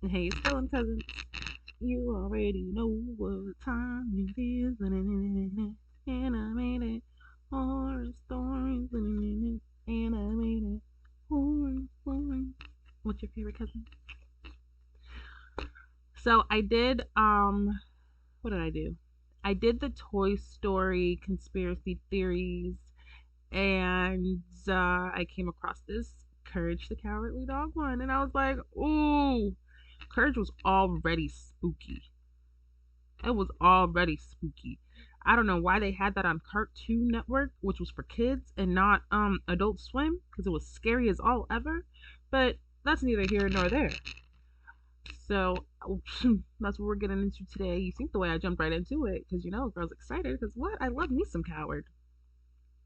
Hey, Spelling Cousins. You already know what time it is. Animated horror stories. Animated horror stories. What's your favorite cousin? So I did what did I do? I did the Toy Story conspiracy theories, and I came across this Courage the Cowardly Dog one, and I was like, ooh, Courage was already spooky. It was already spooky. I don't know why they had that on Cartoon Network, which was for kids, and not Adult Swim, because it was scary as all ever. But that's neither here nor there. So that's what we're getting into today. You think the way I jumped right into it, because girls excited. Because what? I love me some Coward.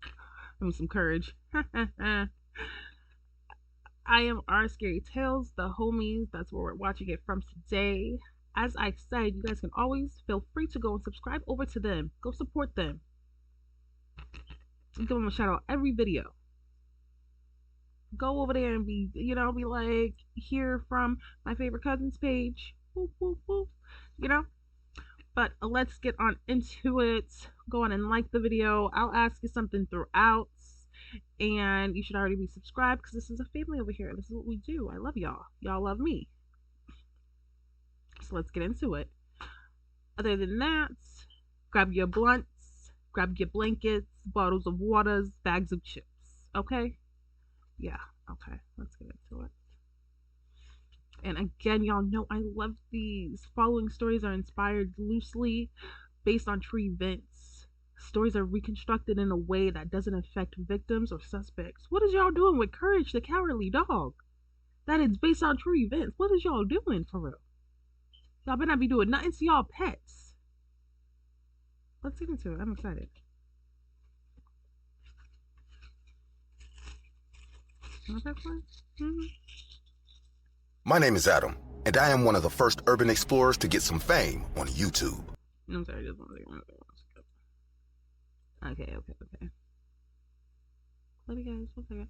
I mean some Courage. I am our Scary Tales, the homies. That's where we're watching it from today. As I said, you guys can always feel free to go and subscribe over to them. Go support them. Give them a shout out every video. Go over there and be like, hear from my favorite cousins page. Boop, boop, boop. But let's get on into it. Go on and like the video. I'll ask you something throughout. And you should already be subscribed because this is a family over here. This is what we do. I love y'all. Y'all love me. So let's get into it. Other than that, grab your blunts, grab your blankets, bottles of waters, bags of chips. Okay? Yeah, okay. Let's get into it. And again, y'all know I love these. Following stories are inspired loosely based on true events. Stories are reconstructed in a way that doesn't affect victims or suspects. What is y'all doing with Courage the Cowardly Dog? That is based on true events. What is y'all doing for real? Y'all better not be doing nothing to y'all pets. Let's get into it. I'm excited. My name is Adam, and I am one of the first urban explorers to get some fame on YouTube. I'm sorry, just one second. Okay. Love you guys. 1 second.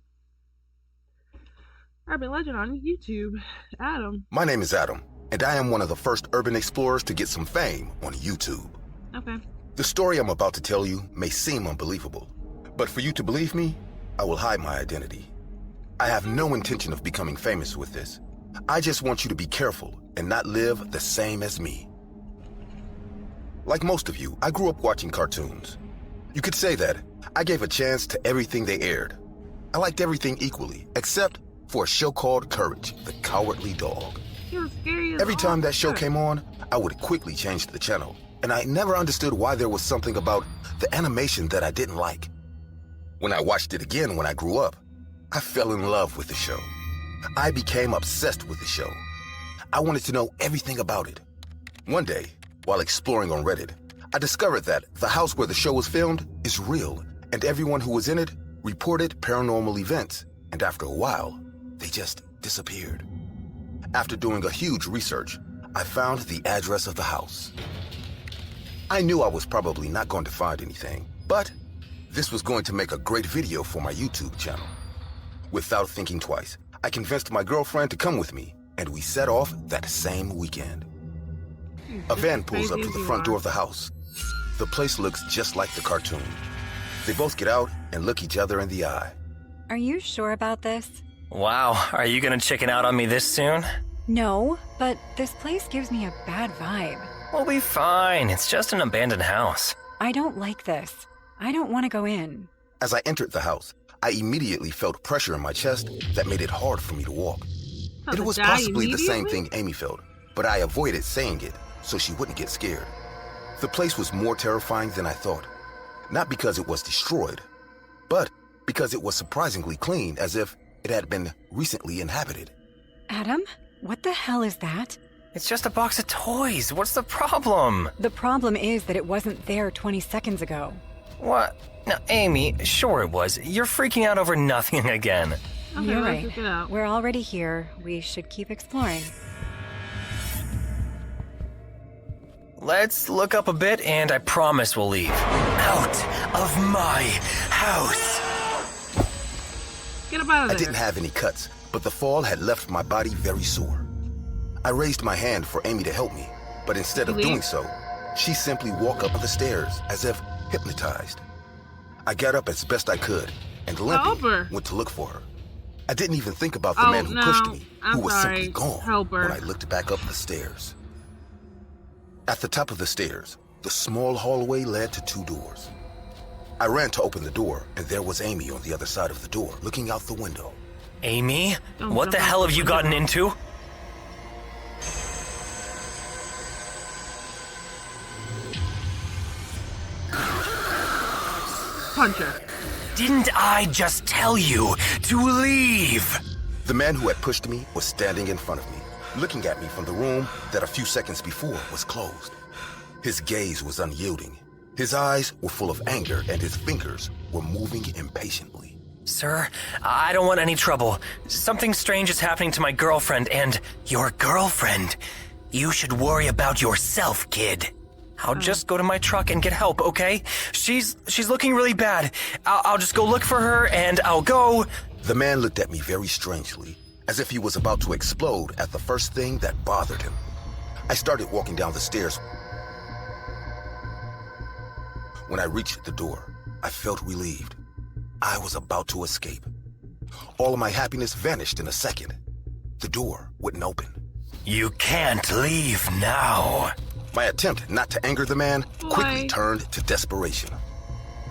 Urban legend on YouTube, Adam. My name is Adam, and I am one of the first urban explorers to get some fame on YouTube. Okay. The story I'm about to tell you may seem unbelievable, but for you to believe me, I will hide my identity. I have no intention of becoming famous with this. I just want you to be careful and not live the same as me. Like most of you, I grew up watching cartoons. You could say that I gave a chance to everything they aired. I liked everything equally, except for a show called Courage the Cowardly Dog. He was scary as Every time all that show fuck. came on, I would quickly change the channel, and I never understood why there was something about the animation that I didn't like. When I watched it again when I grew up, I fell in love with the show. I became obsessed with the show. I wanted to know everything about it. One day, while exploring on Reddit, I discovered that the house where the show was filmed is real, and everyone who was in it reported paranormal events, and after a while, they just disappeared. After doing a huge research, I found the address of the house. I knew I was probably not going to find anything, but this was going to make a great video for my YouTube channel. Without thinking twice, I convinced my girlfriend to come with me, and we set off that same weekend. A van pulls up to the front door of the house. The place looks just like the cartoon. They both get out and look each other in the eye. Are you sure about this? Wow, are you gonna chicken out on me this soon? No, but this place gives me a bad vibe. We'll be fine, it's just an abandoned house. I don't like this. I don't want to go in. As I entered the house, I immediately felt pressure in my chest that made it hard for me to walk. About It to was die possibly the same immediately? thing Amy felt, but I avoided saying it so she wouldn't get scared. The place was more terrifying than I thought. Not because it was destroyed, but because it was surprisingly clean, as if it had been recently inhabited. Adam, what the hell is that? It's just a box of toys, what's the problem? The problem is that it wasn't there 20 seconds ago. What? Now, Amy, sure it was. You're freaking out over nothing again. Okay, You're let's right. check it out. We're already here. We should keep exploring. Let's look up a bit and I promise we'll leave. Out of my house! Get up out of I there. didn't have any cuts, but the fall had left my body very sore. I raised my hand for Amy to help me, but instead of Leave? doing so, she simply walked up the stairs as if hypnotized. I got up as best I could and limping her. went to look for her. I didn't even think about the Oh, man who no. pushed me, I'm who was sorry. simply gone Help her. when I looked back up the stairs. At the top of the stairs, the small hallway led to 2 doors. I ran to open the door, and there was Amy on the other side of the door, looking out the window. Amy, Don't what the jump out hell the have you window. gotten into? Punch her. Didn't I just tell you to leave? The man who had pushed me was standing in front of me, looking at me from the room that a few seconds before was closed. His gaze was unyielding. His eyes were full of anger, and his fingers were moving impatiently. Sir, I don't want any trouble. Something strange is happening to my girlfriend and your girlfriend. You should worry about yourself, kid. I'll just go to my truck and get help, okay? She's looking really bad. I'll just go look for her and I'll go. The man looked at me very strangely, as if he was about to explode at the first thing that bothered him. I started walking down the stairs. When I reached the door, I felt relieved. I was about to escape. All of my happiness vanished in a second. The door wouldn't open. You can't leave now. My attempt not to anger the man quickly Why? turned to desperation.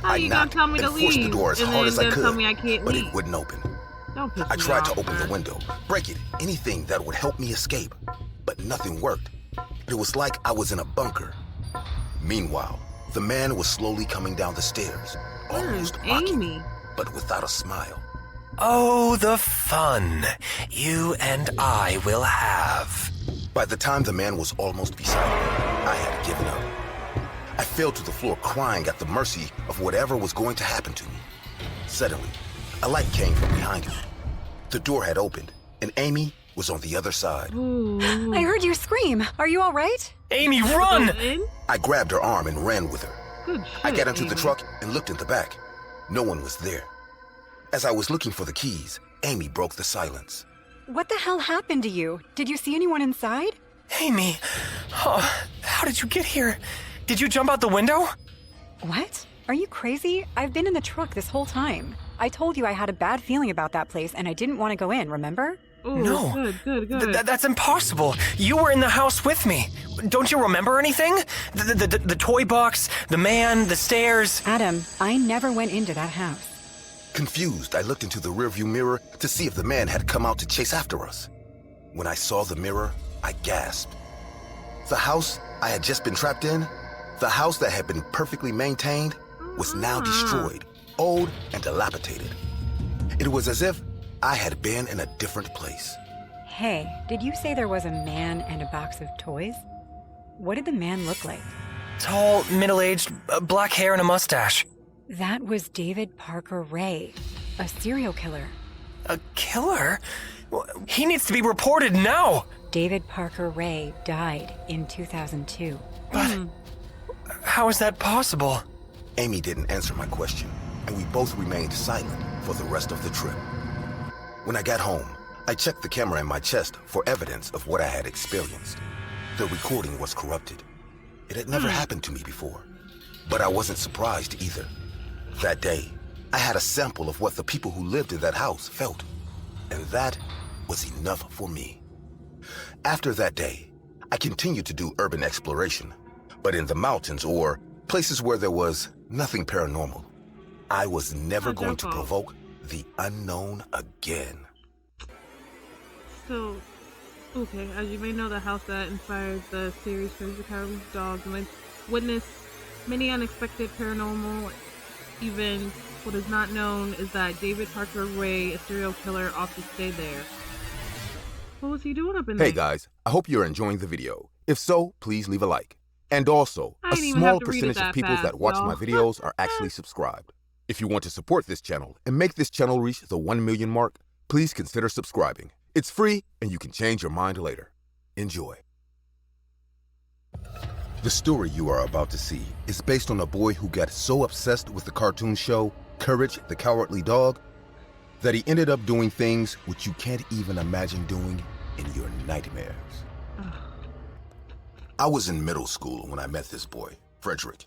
How I you gonna knocked tell me to and forced the leave? door as and hard then as I just could, tell me I can't but leave. it wouldn't open. Don't piss I me tried to off, open the man. window, break it, anything that would help me escape, but nothing worked. It was like I was in a bunker. Meanwhile, the man was slowly coming down the stairs, Where's almost mocking me, Amy? but without a smile. Oh, the fun you and I will have. By the time the man was almost beside me, I had given up. I fell to the floor crying at the mercy of whatever was going to happen to me. Suddenly, a light came from behind me. The door had opened, and Amy was on the other side. Ooh. I heard you scream. Are you all right? Amy, run! In? I grabbed her arm and ran with her. Good shit, I got into the Amy. truck and looked in the back. No one was there. As I was looking for the keys, Amy broke the silence. What the hell happened to you? Did you see anyone inside? Amy, oh, how did you get here? Did you jump out the window? What? Are you crazy? I've been in the truck this whole time. I told you I had a bad feeling about that place and I didn't want to go in, remember? Ooh, No. Good. That's impossible. You were in the house with me. Don't you remember anything? The toy box, the man, the stairs. Adam, I never went into that house. Confused, I looked into the rearview mirror to see if the man had come out to chase after us. When I saw the mirror, I gasped. The house I had just been trapped in, the house that had been perfectly maintained, was now destroyed, old and dilapidated. It was as if I had been in a different place. Hey, did you say there was a man and a box of toys? What did the man look like? Tall, middle-aged, black hair and a mustache. That was David Parker Ray, a serial killer. A killer? He needs to be reported now. David Parker Ray died in 2002. But how is that possible? Amy didn't answer my question, and we both remained silent for the rest of the trip. When I got home, I checked the camera in my chest for evidence of what I had experienced. The recording was corrupted. It had never happened to me before, but I wasn't surprised either. That day, I had a sample of what the people who lived in that house felt, and that was enough for me. After that day, I continued to do urban exploration, but in the mountains or places where there was nothing paranormal. I was never Not your going to fault. provoke the unknown again. So, okay, as you may know, the house that inspired the series Crazy Cowboys Dogs witnessed many unexpected paranormal events. What is not known is that David Parker Ray, a serial killer, often stayed there. What was he doing up in there? Hey guys, I hope you're enjoying the video. If so, please leave a like. And also, I a didn't even have small to read it percentage that of people fast, that watch y'all. my videos are actually subscribed. If you want to support this channel and make this channel reach the 1 million mark, please consider subscribing. It's free and you can change your mind later. Enjoy. The story you are about to see is based on a boy who got so obsessed with the cartoon show Courage the Cowardly Dog that he ended up doing things which you can't even imagine doing in your nightmares. I was in middle school when I met this boy, Frederick.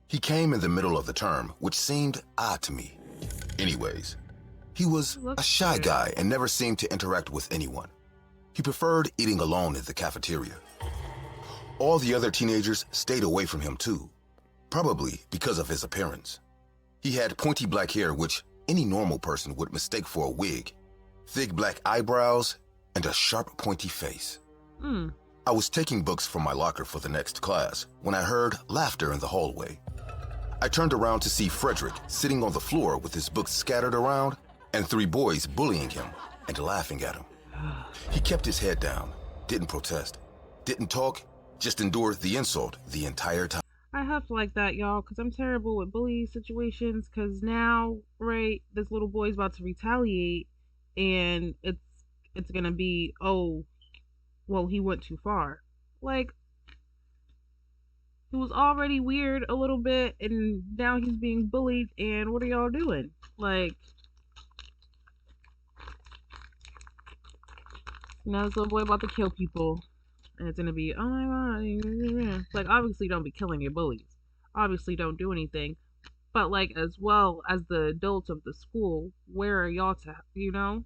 He came in the middle of the term, which seemed odd to me. Anyways, he was a shy guy and never seemed to interact with anyone. He preferred eating alone in the cafeteria. All the other teenagers stayed away from him too, probably because of his appearance. He had pointy black hair, which any normal person would mistake for a wig, thick black eyebrows, and a sharp, pointy face. I was taking books from my locker for the next class when I heard laughter in the hallway. I turned around to see Frederick sitting on the floor with his books scattered around and 3 boys bullying him and laughing at him. He kept his head down, didn't protest, didn't talk, just endured the insult the entire time. I have to like that, y'all, because I'm terrible with bullying situations, because now, right, this little boy's about to retaliate, and it's gonna be, oh, well, he went too far. Like, it was already weird a little bit, and now he's being bullied, and what are y'all doing? Like, now this little boy about to kill people, and it's gonna be, oh my god, like, obviously don't be killing your bullies. Obviously don't do anything. But, like, as well as the adults of the school, where are y'all to,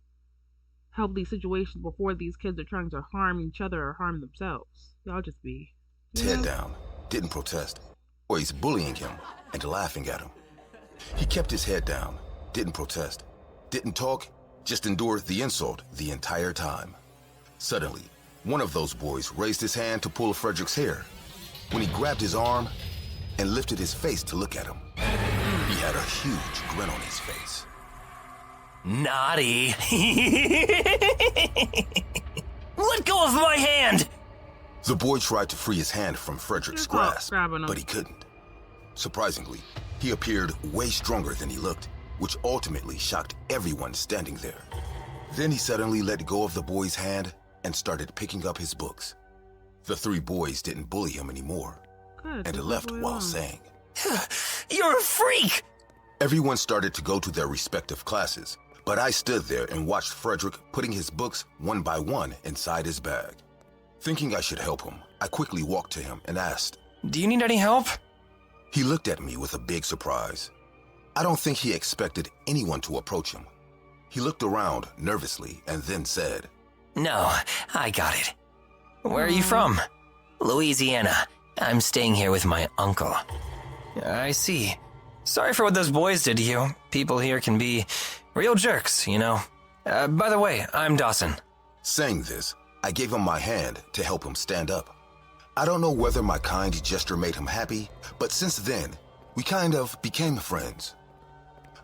help these situations before these kids are trying to harm each other or harm themselves? Y'all just be, Head down, didn't protest, boys bullying him and laughing at him. He kept his head down, didn't protest, didn't talk, just endured the insult the entire time. Suddenly, one of those boys raised his hand to pull Frederick's hair. When he grabbed his arm and lifted his face to look at him, he had a huge grin on his face. Naughty. Let go of my hand! The boy tried to free his hand from Frederick's grasp, but he couldn't. Surprisingly, he appeared way stronger than he looked, which ultimately shocked everyone standing there. Then he suddenly let go of the boy's hand and started picking up his books. The 3 boys didn't bully him anymore, and left while saying, You're a freak! Everyone started to go to their respective classes, but I stood there and watched Frederick putting his books one by one inside his bag. Thinking I should help him, I quickly walked to him and asked, Do you need any help? He looked at me with a big surprise. I don't think he expected anyone to approach him. He looked around nervously and then said, No, I got it. Where are you from? Louisiana. I'm staying here with my uncle. I see. Sorry for what those boys did to you. People here can be real jerks, By the way, I'm Dawson. Saying this, I gave him my hand to help him stand up. I don't know whether my kind gesture made him happy, but since then, we kind of became friends.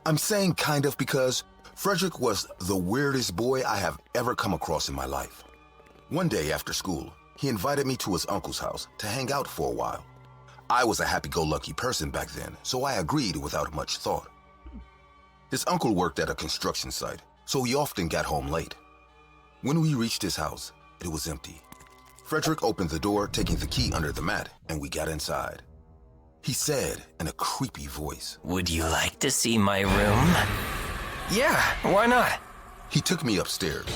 I'm saying kind of because Frederick was the weirdest boy I have ever come across in my life. One day after school, he invited me to his uncle's house to hang out for a while. I was a happy-go-lucky person back then, so I agreed without much thought. His uncle worked at a construction site, so he often got home late. When we reached his house, it was empty. Frederick opened the door, taking the key under the mat, and we got inside. He said in a creepy voice, Would you like to see my room? Yeah, why not? He took me upstairs.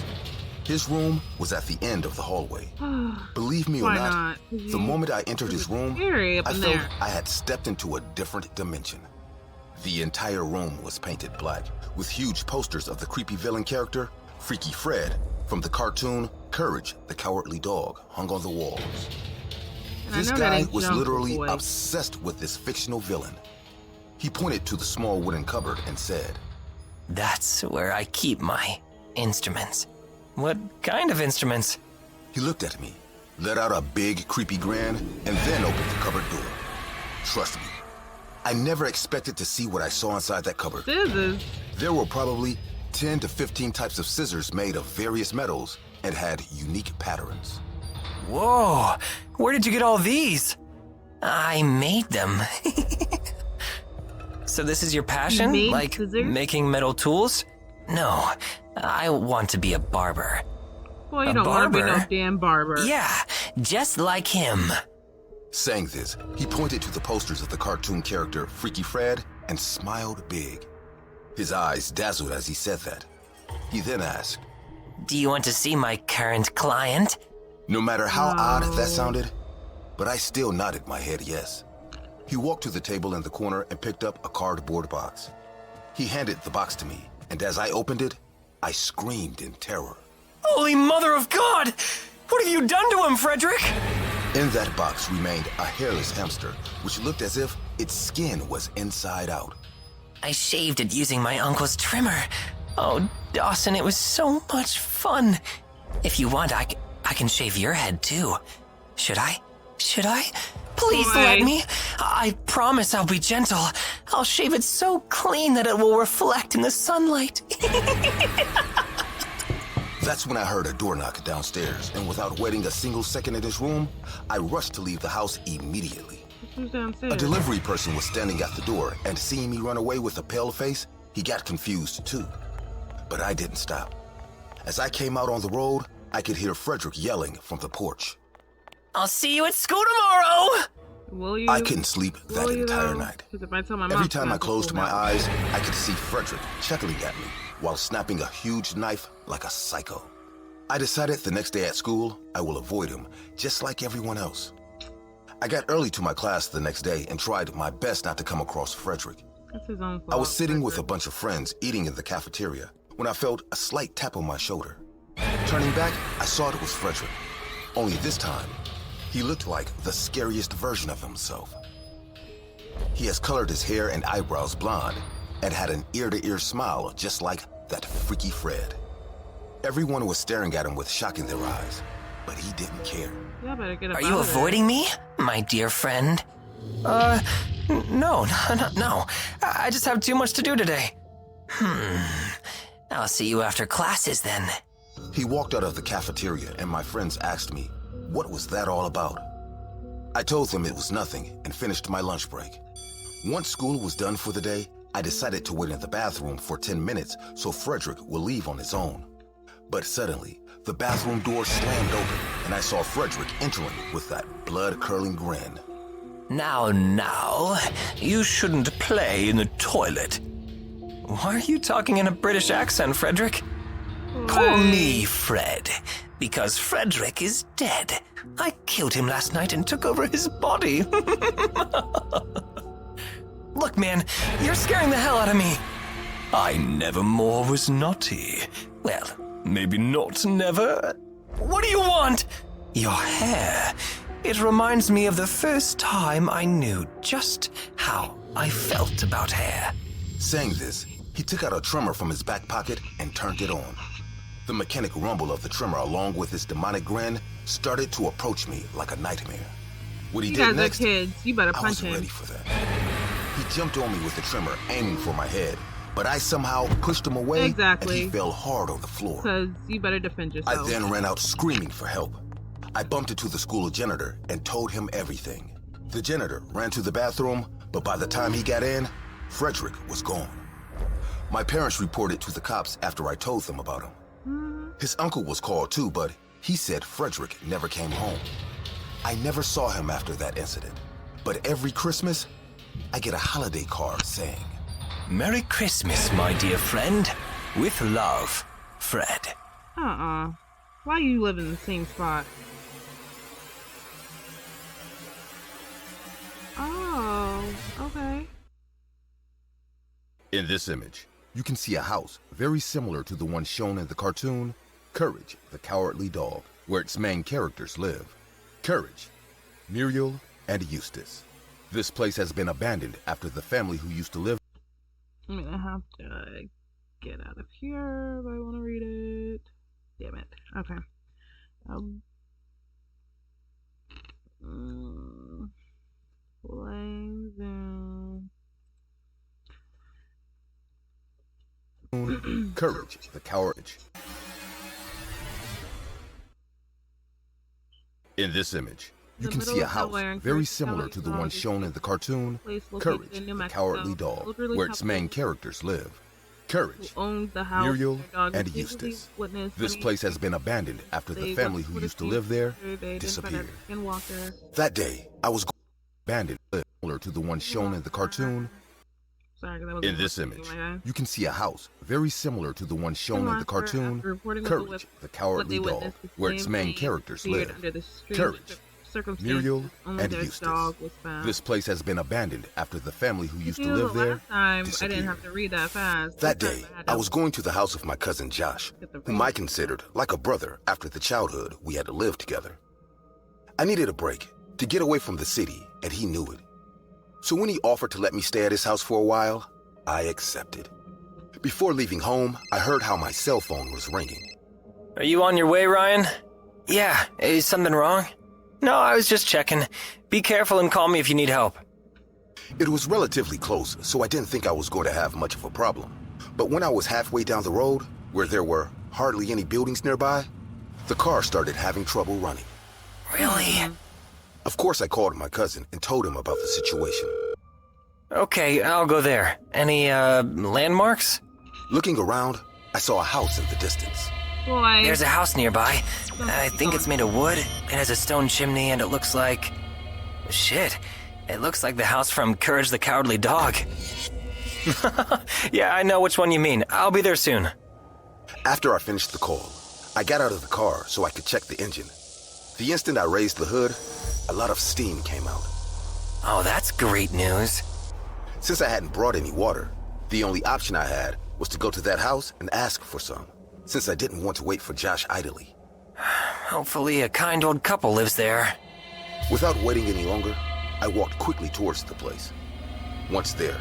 His room was at the end of the hallway. Believe me or not, the moment I entered his room, I felt I had stepped into a different dimension. The entire room was painted black, with huge posters of the creepy villain character, Freaky Fred, from the cartoon Courage the Cowardly Dog, hung on the walls. This guy was literally obsessed with this fictional villain. He pointed to the small wooden cupboard and said, That's where I keep my instruments. What kind of instruments? He looked at me, let out a big, creepy grin, and then opened the cupboard door. Trust me, I never expected to see what I saw inside that cupboard. Scissors? There were probably 10 to 15 types of scissors made of various metals and had unique patterns. Whoa, where did you get all these? I made them. So this is your passion? Like scissors? Making metal tools? No, I want to be a barber. Boy, you don't want to be no damn barber. Yeah, just like him. Saying this, he pointed to the posters of the cartoon character Freaky Fred and smiled big. His eyes dazzled as he said that. He then asked, Do you want to see my current client? No matter how odd that sounded, but I still nodded my head yes. He walked to the table in the corner and picked up a cardboard box. He handed the box to me, and as I opened it, I screamed in terror. Holy Mother of God! What have you done to him, Frederick? In that box remained a hairless hamster, which looked as if its skin was inside out. I shaved it using my uncle's trimmer. Oh, Dawson, it was so much fun. If you want, I can shave your head too. Should I? Please let me. I promise I'll be gentle. I'll shave it so clean that it will reflect in the sunlight. That's when I heard a door knock downstairs, and without waiting a single second in his room, I rushed to leave the house immediately. Who's downstairs? A delivery person was standing at the door, and seeing me run away with a pale face, he got confused too. But I didn't stop. As I came out on the road, I could hear Frederick yelling from the porch. I'll see you at school tomorrow! Will you? I couldn't sleep that entire night. If I tell my mom Every time I to closed school my now. eyes, I could see Frederick chuckling at me while snapping a huge knife like a psycho. I decided the next day at school, I will avoid him, just like everyone else. I got early to my class the next day and tried my best not to come across Frederick. That's his own fault. I was sitting with a bunch of friends eating in the cafeteria when I felt a slight tap on my shoulder. Turning back, I saw it was Frederick. Only this time, he looked like the scariest version of himself. He has colored his hair and eyebrows blonde and had an ear-to-ear smile just like that freaky Fred. Everyone was staring at him with shock in their eyes, but he didn't care. Yeah, better get up Are you out of there. avoiding me, my dear friend? No. I just have too much to do today. I'll see you after classes then. He walked out of the cafeteria and my friends asked me, what was that all about? I told them it was nothing and finished my lunch break. Once school was done for the day, I decided to wait in the bathroom for 10 minutes so Frederick will leave on his own. But suddenly, the bathroom door slammed open and I saw Frederick entering with that blood-curdling grin. Now, you shouldn't play in the toilet. Why are you talking in a British accent, Frederick? Call me Fred, because Frederick is dead. I killed him last night and took over his body. Look, man, you're scaring the hell out of me. I nevermore was naughty. Well, maybe not never. What do you want? Your hair. It reminds me of the first time I knew just how I felt about hair. Saying this, he took out a trimmer from his back pocket and turned it on. The mechanic rumble of the trimmer along with his demonic grin started to approach me like a nightmare. What he You did guys are next, kids. You better I punch wasn't him. ready for that. He jumped on me with the trimmer, aiming for my head, but I somehow pushed him away Exactly. and he fell hard on the floor. Because you better defend I yourself. then ran out screaming for help. I bumped into the school janitor and told him everything. The janitor ran to the bathroom, but by the time he got in, Frederick was gone. My parents reported to the cops after I told them about him. His uncle was called too, but he said Frederick never came home. I never saw him after that incident, but every Christmas, I get a holiday card saying, Merry Christmas, my dear friend. With love, Fred. Why you live in the same spot? Oh, okay. In this image, you can see a house very similar to the one shown in the cartoon, Courage, the Cowardly Dog, where its main characters live. Courage, Muriel, and Eustace. This place has been abandoned after the family who used to live. I'm gonna have to get out of here if I want to read it. Damn it. Okay. Flames and... Courage, the Courage. In this image, you The can middle see a of house nowhere in very Courage, similar to the one shown in the cartoon, place located Courage, in New the Mexico. Cowardly Dog, Elderly where its couple main characters live. Courage, who owned the house, Muriel, their dog and repeatedly Eustace. witnessed This many place has been abandoned after the they family went who for the used to few live there they didn't disappeared. find a skinwalker. That day, I was abandoned, similar to the one shown in the cartoon, Sorry, 'cause I was In this thinking image, in my head. you can see a house very similar to the one shown in the After cartoon reporting what Courage, the what Cowardly they Dog, witnessed, the where its same main thing characters appeared live. under the strange Courage, circumstances. Muriel, Only and their Eustace. dog was found. This place has been abandoned after the family who used to You, live there last time I didn't disappeared. have to read that fast. That This time day, had I to- was going to the house of my cousin Josh, Get the whom I considered like a brother after the childhood we had to live together. I needed a break to get away from the city, and he knew it. So when he offered to let me stay at his house for a while, I accepted. Before leaving home, I heard how my cell phone was ringing. Are you on your way, Ryan? Yeah, is something wrong? No, I was just checking. Be careful and call me if you need help. It was relatively close, so I didn't think I was going to have much of a problem. But when I was halfway down the road, where there were hardly any buildings nearby, the car started having trouble running. Really? Of course, I called my cousin and told him about the situation. Okay, I'll go there. Any, landmarks? Looking around, I saw a house in the distance. Boy. There's a house nearby. I think it's made of wood. It has a stone chimney and it looks like... Shit. It looks like the house from Courage the Cowardly Dog. Yeah, I know which one you mean. I'll be there soon. After I finished the call, I got out of the car so I could check the engine. The instant I raised the hood, a lot of steam came out. Oh, that's great news. Since I hadn't brought any water, the only option I had was to go to that house and ask for some, since I didn't want to wait for Josh idly. Hopefully a kind old couple lives there. Without waiting any longer, I walked quickly towards the place. Once there,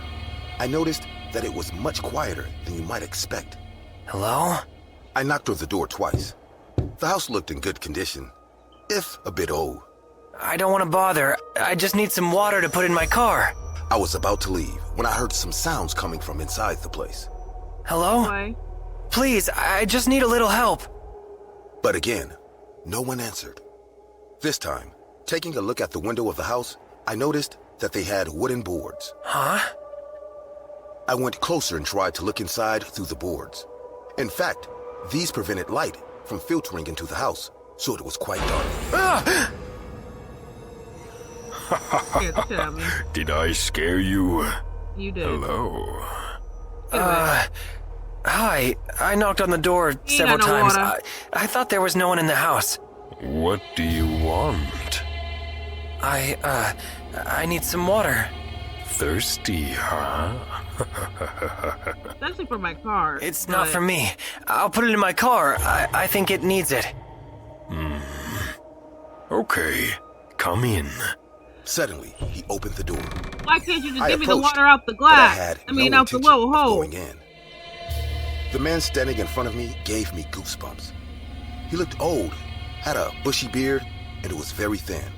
I noticed that it was much quieter than you might expect. Hello? I knocked on the door twice. The house looked in good condition, if a bit old. I don't want to bother. I just need some water to put in my car. I was about to leave when I heard some sounds coming from inside the place. Hello? Boy. Please, I just need a little help. But again, no one answered. This time, taking a look at the window of the house, I noticed that they had wooden boards. Huh? I went closer and tried to look inside through the boards. In fact, these prevented light from filtering into the house, so it was quite dark. Ah! Scared the shit out of me. Did I scare you? You did. Hello. Hi. I knocked on the door several got no times. water. I thought there was no one in the house. What do you want? I need some water. Thirsty, huh? Especially for my car. It's not but- for me. I'll put it in my car. I think it needs it. Okay, come in. Suddenly, he opened the door. Why can't you just I give me the approached, water out the but glass? I had I mean, no out the intention little of hole. going in. The man standing in front of me gave me goosebumps. He looked old, had a bushy beard, and it was very thin.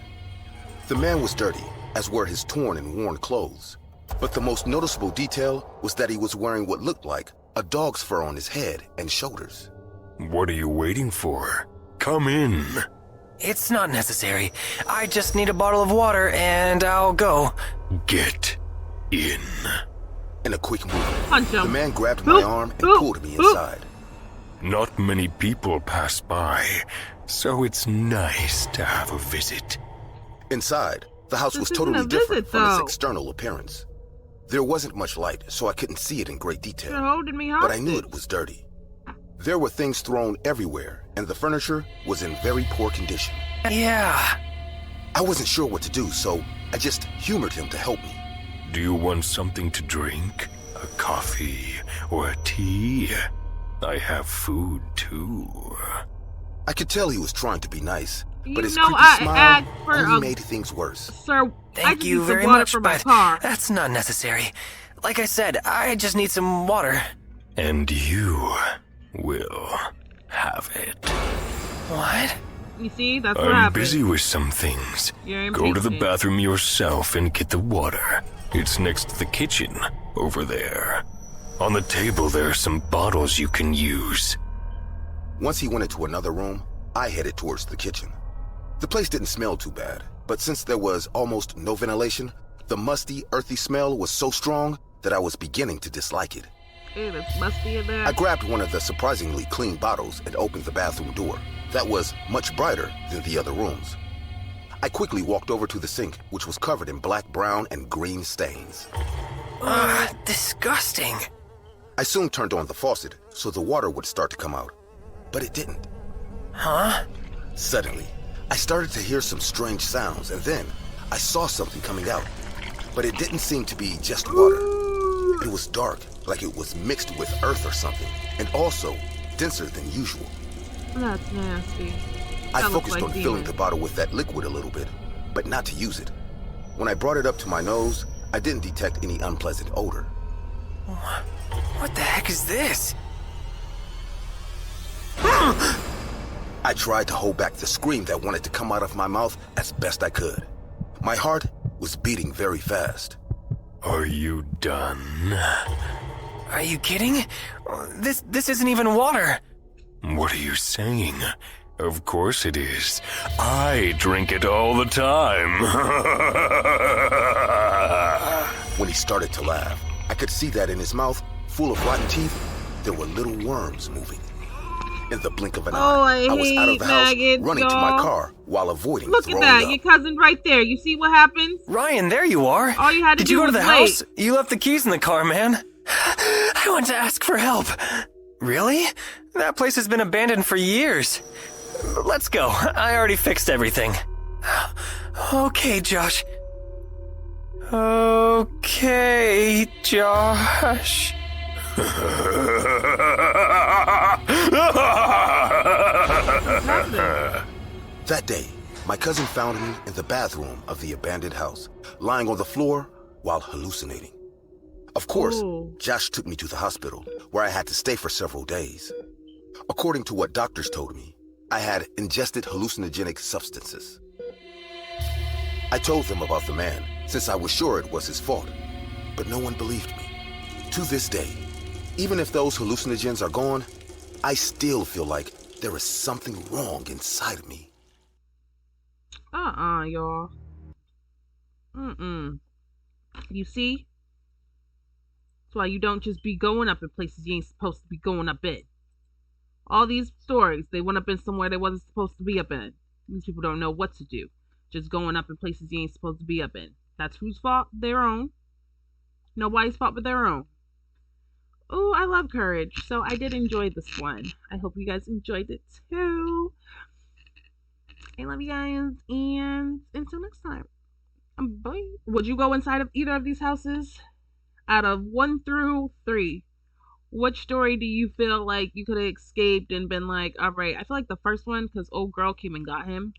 The man was dirty, as were his torn and worn clothes. But the most noticeable detail was that he was wearing what looked like a dog's fur on his head and shoulders. What are you waiting for? Come in. It's not necessary. I just need a bottle of water and I'll go. Get in. In a quick move, Punch the him. man grabbed my Boop, arm and boop, pulled me boop. inside. Not many people pass by, so it's nice to have a visit. Inside, the house This was isn't totally a different visit, from its though. external appearance. There wasn't much light, so I couldn't see it in great You're detail. holding me But hostage. I knew it was dirty. There were things thrown everywhere, and the furniture was in very poor condition. Yeah. I wasn't sure what to do, so I just humored him to help me. Do you want something to drink? A coffee or a tea? I have food too. I could tell he was trying to be nice, You but his know creepy I smile asked for only a- made things worse. Sir, I Thank just you need some very water much, for my but car. that's not necessary. Like I said, I just need some water. And you will have it. What? You see, that's what I'm happened. busy with some things. You're Go to the impatient. bathroom yourself and get the water. It's next to the kitchen, over there. On the table, there are some bottles you can use. Once he went into another room, I headed towards the kitchen. The place didn't smell too bad, but since there was almost no ventilation, the musty, earthy smell was so strong that I was beginning to dislike it. Ew, it's musty in there. I grabbed one of the surprisingly clean bottles and opened the bathroom door. That was much brighter than the other rooms. I quickly walked over to the sink, which was covered in black, brown, and green stains. Disgusting. I soon turned on the faucet so the water would start to come out, but it didn't. Huh? Suddenly, I started to hear some strange sounds, and then I saw something coming out. But it didn't seem to be just water. It was dark, like it was mixed with earth or something, and also denser than usual. That's nasty. I That looks focused like on demon. filling the bottle with that liquid a little bit, but not to use it. When I brought it up to my nose, I didn't detect any unpleasant odor. What the heck is this? I tried to hold back the scream that wanted to come out of my mouth as best I could. My heart was beating very fast. Are you done? Are you kidding? This isn't even water. What are you saying? Of course it is. I drink it all the time. When he started to laugh, I could see that in his mouth, full of rotten teeth, there were little worms moving. In the blink of an eye, I was out of the house, maggots, running to my y'all. car while avoiding Look at throwing that, up. your cousin right there. You see what happens? Ryan, there you are. All you had to Did you do go to the was house? wait. You left the keys in the car, man. I want to ask for help. Really? That place has been abandoned for years. Let's go. I already fixed everything. Okay, Josh. Okay, Josh. That day, my cousin found me in the bathroom of the abandoned house, lying on the floor while hallucinating. Of course, Ooh. Josh took me to the hospital, where I had to stay for several days. According to what doctors told me, I had ingested hallucinogenic substances. I told them about the man, since I was sure it was his fault, but no one believed me. To this day, even if those hallucinogens are gone, I still feel like there is something wrong inside of me. Y'all. You see? That's why you don't just be going up in places you ain't supposed to be going up in. All these stories, they went up in somewhere they wasn't supposed to be up in. These people don't know what to do. Just going up in places you ain't supposed to be up in. That's whose fault? Their own. Nobody's fault but their own. Oh, I love Courage. So I did enjoy this one. I hope you guys enjoyed it too. I love you guys. And until next time. Bye. Would you go inside of either of these houses? Out of 1 through 3, which story do you feel like you could have escaped and been like, all right? I feel like the first one, because old girl came and got him.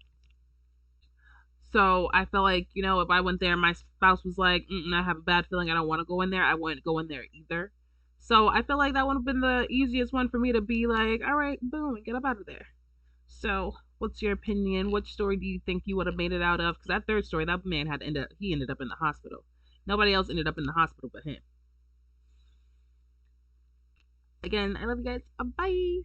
So I feel like, you know, if I went there and my spouse was like, I have a bad feeling, I don't want to go in there, I wouldn't go in there either. So I feel like that would have been the easiest one for me to be like, all right, boom, and get up out of there. So what's your opinion? Which story do you think you would have made it out of? Because that third story, that man ended up in the hospital. Nobody else ended up in the hospital but him. Again, I love you guys. Bye.